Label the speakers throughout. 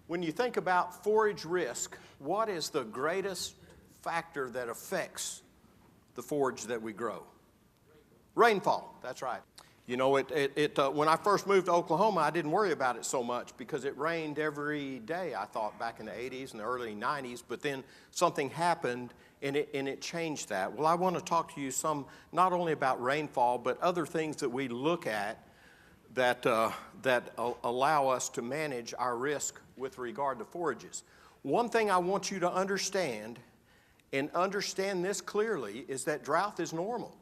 Speaker 1: When you think about forage risk, what is the greatest factor that affects the forage that we grow? Rainfall, that's right. You know, when I first moved to Oklahoma, I didn't worry about it so much because it rained every day, I thought, back in the 80s and the early 90s, but then something happened and it changed that. Well, I want to talk to you not only about rainfall, but other things that we look at that allow us to manage our risk with regard to forages. One thing I want you to understand, and understand this clearly, is that drought is normal.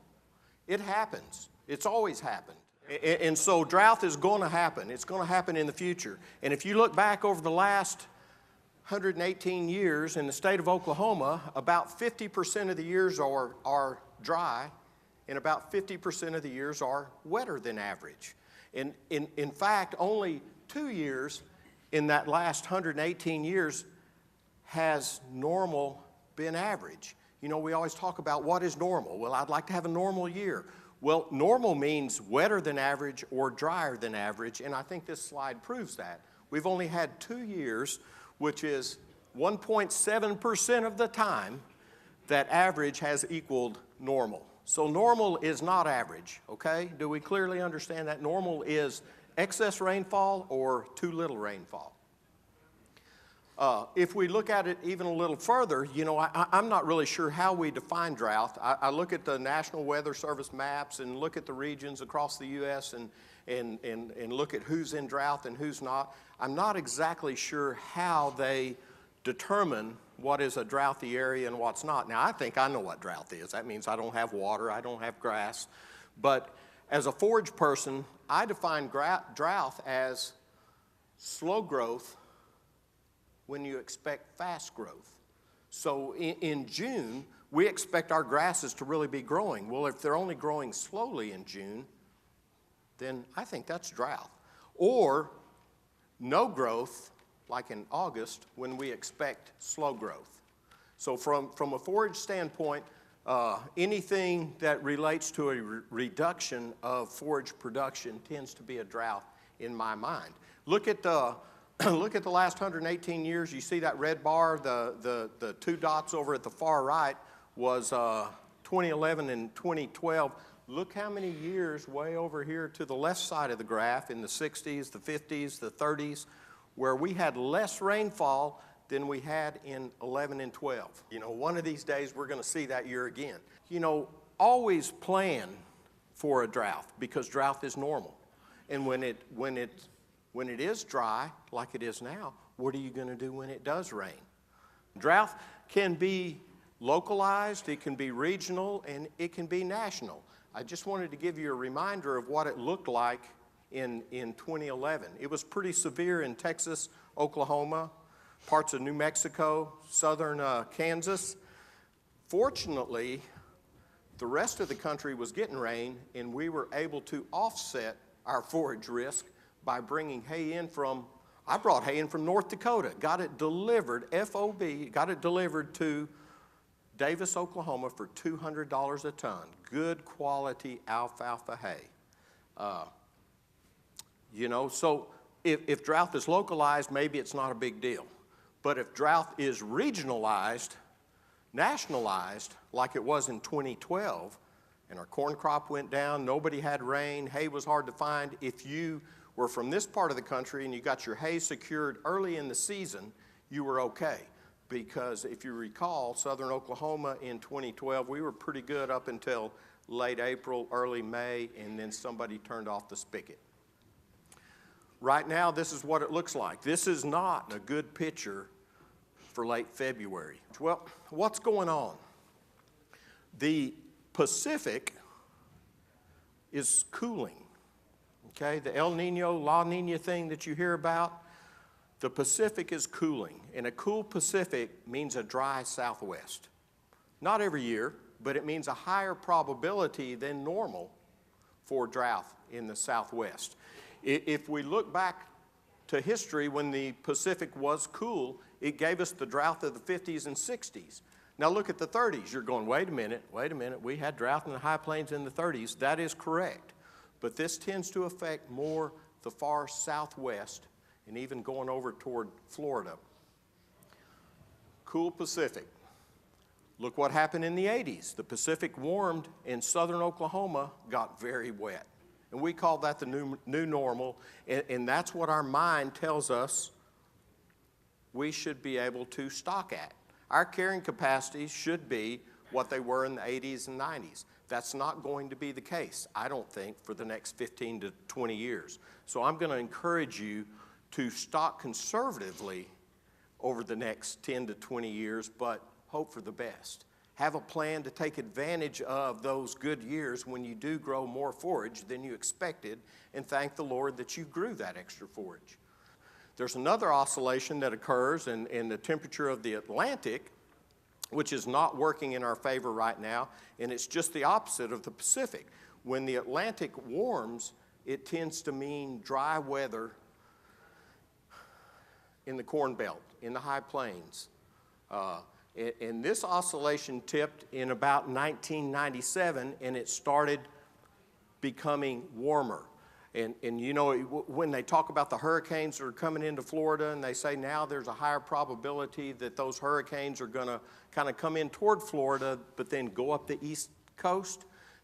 Speaker 1: It happens. It's always happened. And so drought is going to happen. It's going to happen in the future. And if you look back over the last 118 years in the state of Oklahoma, about 50% of the years are dry, and about 50% of the years are wetter than average. And in fact, only 2 years in that last 118 years has normal been average. You know, we always talk about what is normal. Well, I'd like to have a normal year. Well, normal means wetter than average or drier than average, and I think this slide proves that. We've only had 2 years, which is 1.7% of the time that average has equaled normal. So normal is not average, okay? Do we clearly understand that? Normal is excess rainfall or too little rainfall. If we look at it even a little further, you know, I'm not really sure how we define drought. I look at the National Weather Service maps and look at the regions across the U.S. and look at who's in drought and who's not. I'm not exactly sure how they determine what is a droughty area and what's not. Now, I think I know what drought is. That means I don't have water, I don't have grass. But as a forage person, I define drought as slow growth when you expect fast growth. So in June, we expect our grasses to really be growing. Well, if they're only growing slowly in June, then I think that's drought. Or no growth, like in August, when we expect slow growth. So from a forage standpoint, anything that relates to a reduction of forage production tends to be a drought in my mind. Look at the last 118 years. You see that red bar, the 2 dots over at the far right was 2011 and 2012. Look how many years way over here to the left side of the graph in the 60s, the 50s, the 30s, where we had less rainfall than we had in 11 and 12. You know, one of these days we're going to see that year again. You know, always plan for a drought because drought is normal. And when it is dry, like it is now, what are you going to do when it does rain? Drought can be localized, it can be regional, and it can be national. I just wanted to give you a reminder of what it looked like in 2011. It was pretty severe in Texas, Oklahoma, parts of New Mexico, southern Kansas. Fortunately, the rest of the country was getting rain, and we were able to offset our forage risk by bringing hay in I brought hay in from North Dakota, got it delivered, FOB, got it delivered to Davis, Oklahoma for $200 a ton. Good quality alfalfa hay. You know, so if drought is localized, maybe it's not a big deal. But if drought is regionalized, nationalized, like it was in 2012, and our corn crop went down, nobody had rain, hay was hard to find. If you were from this part of the country and you got your hay secured early in the season, you were okay. Because if you recall, southern Oklahoma in 2012, we were pretty good up until late April, early May, and then somebody turned off the spigot. Right now, this is what it looks like. This is not a good picture for late February. Well, what's going on? The Pacific is cooling, okay? The El Nino, La Nina thing that you hear about, the Pacific is cooling, and a cool Pacific means a dry southwest. Not every year, but it means a higher probability than normal for drought in the southwest. If we look back to history when the Pacific was cool, it gave us the drought of the 50s and 60s. Now look at the 30s. You're going, wait a minute, we had drought in the high plains in the 30s. That is correct. But this tends to affect more the far southwest and even going over toward Florida. Cool Pacific. Look what happened in the 80s. The Pacific warmed and southern Oklahoma got very wet. And we call that the new normal, and that's what our mind tells us we should be able to stock at. Our carrying capacities should be what they were in the 80s and 90s. That's not going to be the case, I don't think, for the next 15 to 20 years. So I'm going to encourage you to stock conservatively over the next 10 to 20 years, but hope for the best. Have a plan to take advantage of those good years when you do grow more forage than you expected, and thank the Lord that you grew that extra forage. There's another oscillation that occurs in the temperature of the Atlantic, which is not working in our favor right now, and it's just the opposite of the Pacific. When the Atlantic warms, it tends to mean dry weather in the Corn Belt, in the high plains. And this oscillation tipped in about 1997, and it started becoming warmer. And you know, when they talk about the hurricanes that are coming into Florida, and they say now there's a higher probability that those hurricanes are going to kind of come in toward Florida, but then go up the east coast,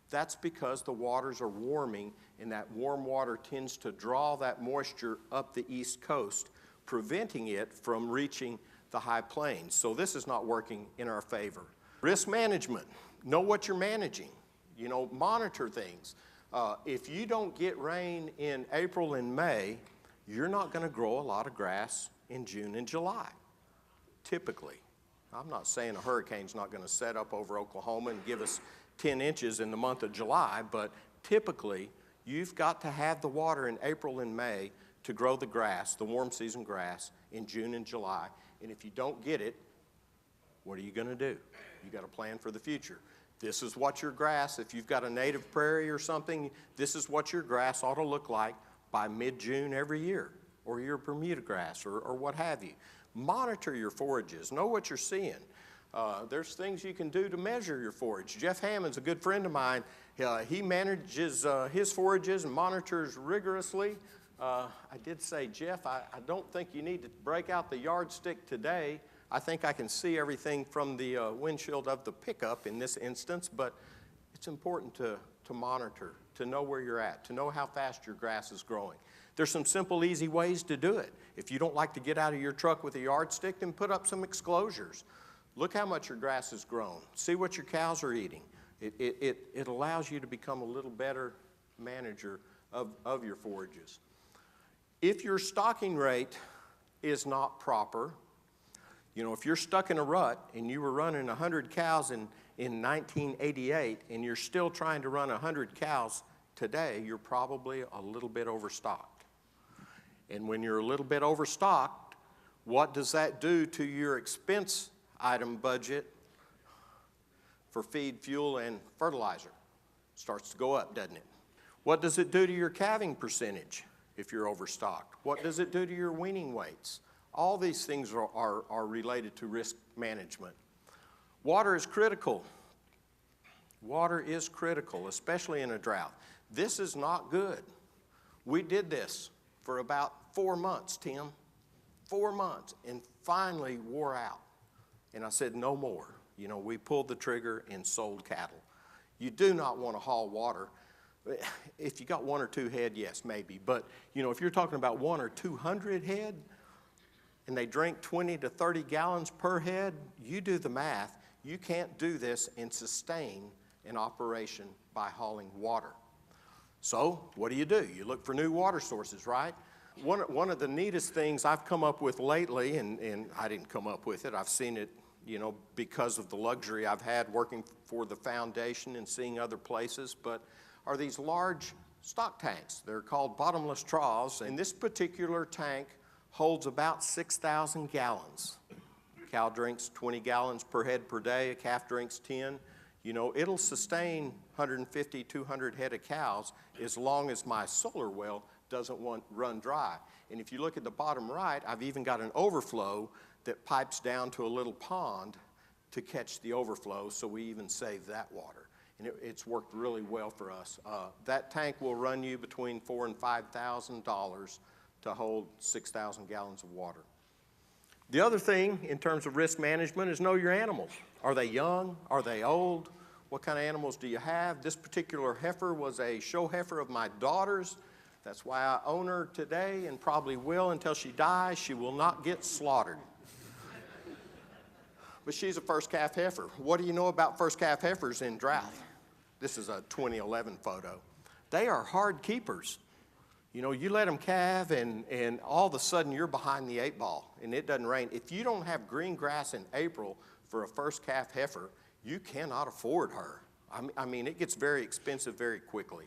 Speaker 1: that's because the waters are warming, and that warm water tends to draw that moisture up the east coast, preventing it from reaching the high plains. So this is not working in our favor. Risk management. Know what you're managing. You know, monitor things. If you don't get rain in April and May, you're not going to grow a lot of grass in June and July, typically. I'm not saying a hurricane's not going to set up over Oklahoma and give us 10 inches in the month of July, but typically you've got to have the water in April and May to grow the grass, the warm season grass, in June and July. And if you don't get it, what are you going to do? You got to plan for the future. This is what your grass, if you've got a native prairie or something, this is what your grass ought to look like by mid-June every year, or your Bermuda grass, or what have you. Monitor your forages. Know what you're seeing. There's things you can do to measure your forage. Jeff Hammond's a good friend of mine. He manages his forages and monitors rigorously. I did say, Jeff, I don't think you need to break out the yardstick today. I think I can see everything from the windshield of the pickup in this instance, but it's important to monitor, to know where you're at, to know how fast your grass is growing. There's some simple, easy ways to do it. If you don't like to get out of your truck with a yardstick, then put up some exclosures. Look how much your grass has grown. See what your cows are eating. It allows you to become a little better manager of your forages. If your stocking rate is not proper, you know, if you're stuck in a rut and you were running 100 cows in 1988 and you're still trying to run 100 cows today, you're probably a little bit overstocked. And when you're a little bit overstocked, what does that do to your expense item budget for feed, fuel, and fertilizer? Starts to go up, doesn't it? What does it do to your calving percentage if you're overstocked? What does it do to your weaning weights? All these things are related to risk management. Water is critical. Water is critical, especially in a drought. This is not good. We did this for about 4 months, Tim. 4 months, and finally wore out. And I said, no more. You know, we pulled the trigger and sold cattle. You do not want to haul water. If you got 1 or 2 head, yes, maybe. But, you know, if you're talking about 100 or 200 head, and they drink 20 to 30 gallons per head, you do the math. You can't do this and sustain an operation by hauling water. So what do? You look for new water sources, right? One of the neatest things I've come up with lately, and I didn't come up with it, I've seen it, you know, because of the luxury I've had working for the foundation and seeing other places, but are these large stock tanks. They're called Bottomless Troughs, and this particular tank holds about 6,000 gallons. Cow drinks 20 gallons per head per day, a calf drinks 10. You know, it'll sustain 150, 200 head of cows as long as my solar well doesn't run dry. And if you look at the bottom right, I've even got an overflow that pipes down to a little pond to catch the overflow, so we even save that water. And it's worked really well for us. That tank will run you between $4,000 and $5,000 to hold 6,000 gallons of water. The other thing in terms of risk management is know your animals. Are they young? Are they old? What kind of animals do you have? This particular heifer was a show heifer of my daughter's. That's why I own her today and probably will until she dies. She will not get slaughtered. But she's a first calf heifer. What do you know about first calf heifers in drought? This is a 2011 photo. They are hard keepers. You know, you let them calve and all of a sudden you're behind the 8 ball and it doesn't rain. If you don't have green grass in April for a first calf heifer, you cannot afford her. I mean, it gets very expensive very quickly.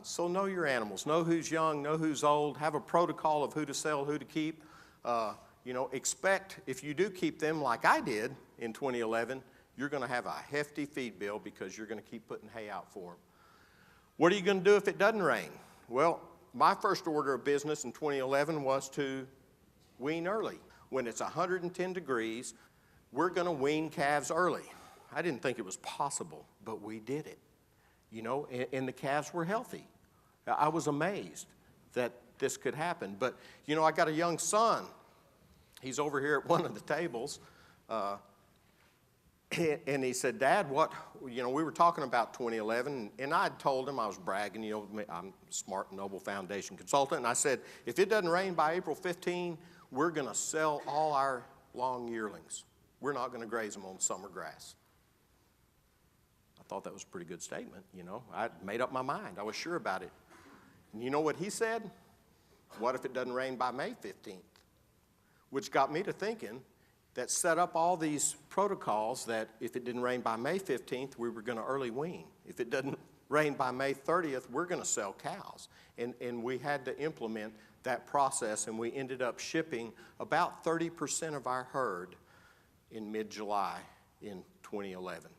Speaker 1: So know your animals. Know who's young, know who's old. Have a protocol of who to sell, who to keep. You know, expect if you do keep them like I did in 2011, you're going to have a hefty feed bill because you're going to keep putting hay out for them. What are you going to do if it doesn't rain? Well, my first order of business in 2011 was to wean early. When it's 110 degrees, we're going to wean calves early. I didn't think it was possible, but we did it. You know, and the calves were healthy. I was amazed that this could happen. But, you know, I got a young son. He's over here at one of the tables. And he said, Dad, what, you know, we were talking about 2011, and I told him, I was bragging, you know, I'm a Smart Noble Foundation consultant, and I said, if it doesn't rain by April 15, we're going to sell all our long yearlings. We're not going to graze them on summer grass. I thought that was a pretty good statement, you know. I made up my mind. I was sure about it. And you know what he said? What if it doesn't rain by May 15th? Which got me to thinking, that set up all these protocols that if it didn't rain by May 15th, we were going to early wean. If it doesn't rain by May 30th, we're going to sell cows. And we had to implement that process, and we ended up shipping about 30% of our herd in mid-July in 2011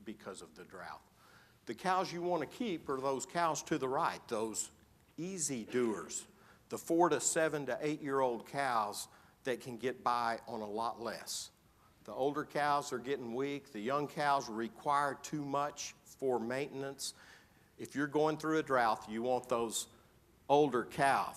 Speaker 1: because of the drought. The cows you want to keep are those cows to the right, those easy doers, the 4 to 7 to 8-year-old cows that can get by on a lot less. The older cows are getting weak. The young cows require too much for maintenance. If you're going through a drought, you want those older cows.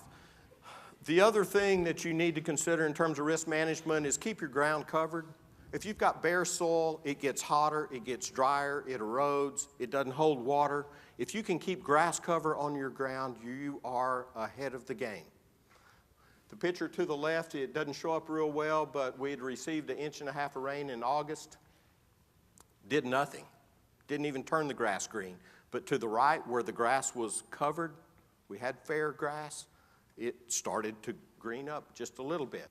Speaker 1: The other thing that you need to consider in terms of risk management is keep your ground covered. If you've got bare soil, it gets hotter, it gets drier, it erodes, it doesn't hold water. If you can keep grass cover on your ground, you are ahead of the game. The picture to the left, it doesn't show up real well, but we had received 1.5 inches of rain in August. Did nothing. Didn't even turn the grass green. But to the right, where the grass was covered, we had fair grass. It started to green up just a little bit.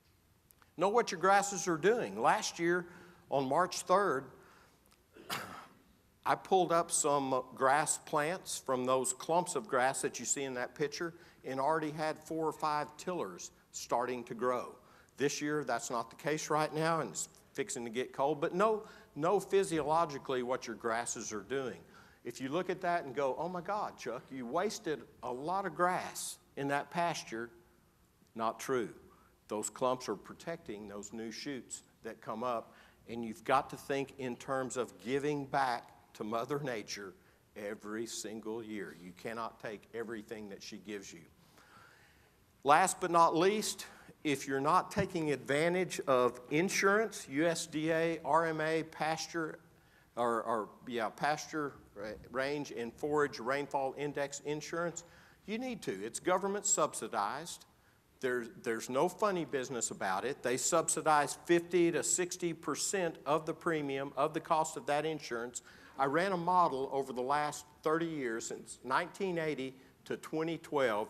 Speaker 1: Know what your grasses are doing. Last year, on March 3rd, I pulled up some grass plants from those clumps of grass that you see in that picture and already had 4 or 5 tillers starting to grow. This year, that's not the case right now, and it's fixing to get cold, but know physiologically what your grasses are doing. If you look at that and go, oh my God, Chuck, you wasted a lot of grass in that pasture, not true. Those clumps are protecting those new shoots that come up, and you've got to think in terms of giving back to Mother Nature every single year. You cannot take everything that she gives you. Last but not least, if you're not taking advantage of insurance, USDA, RMA, pasture, pasture, range, and forage rainfall index insurance, you need to. It's government subsidized. There's no funny business about it. They subsidize 50 to 60% of the premium of the cost of that insurance. I ran a model over the last 30 years, since 1980 to 2012.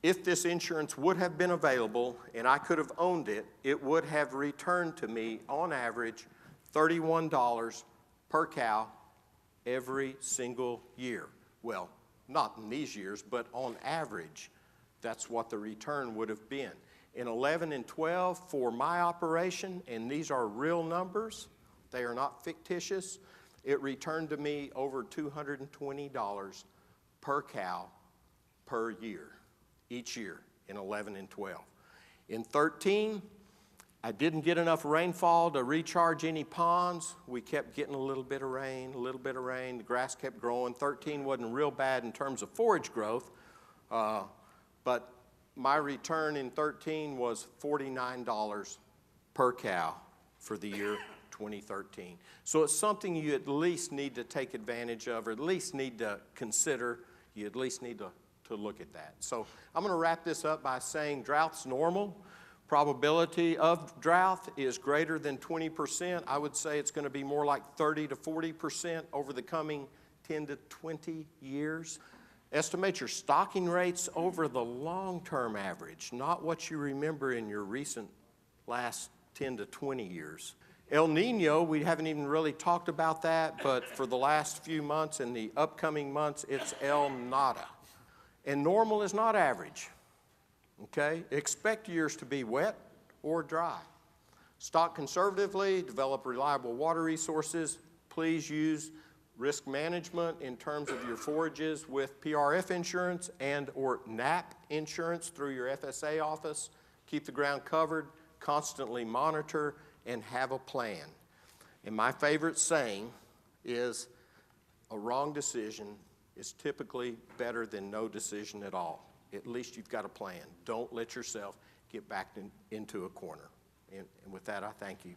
Speaker 1: If this insurance would have been available and I could have owned it, it would have returned to me, on average, $31 per cow every single year. Well, not in these years, but on average, that's what the return would have been. In 11 and 12, for my operation, and these are real numbers, they are not fictitious, it returned to me over $220 per cow per year, each year in 11 and 12. In 13, I didn't get enough rainfall to recharge any ponds. We kept getting a little bit of rain, a little bit of rain. The grass kept growing. 13 wasn't real bad in terms of forage growth, but my return in 13 was $49 per cow for the year 2013. So it's something you at least need to take advantage of, or at least need to consider. You at least need to look at that. So I'm going to wrap this up by saying droughts normal. Probability of drought is greater than 20%. I would say it's going to be more like 30 to 40% over the coming 10 to 20 years. Estimate your stocking rates over the long-term average, not what you remember in your recent last 10 to 20 years. El Nino, we haven't even really talked about that, but for the last few months and the upcoming months, it's El Nada. And normal is not average, okay? Expect years to be wet or dry. Stock conservatively, develop reliable water resources. Please use risk management in terms of your forages with PRF insurance and or NAP insurance through your FSA office. Keep the ground covered, constantly monitor, and have a plan. And my favorite saying is, a wrong decision is typically better than no decision at all. At least you've got a plan. Don't let yourself get backed into a corner. And with that, I thank you.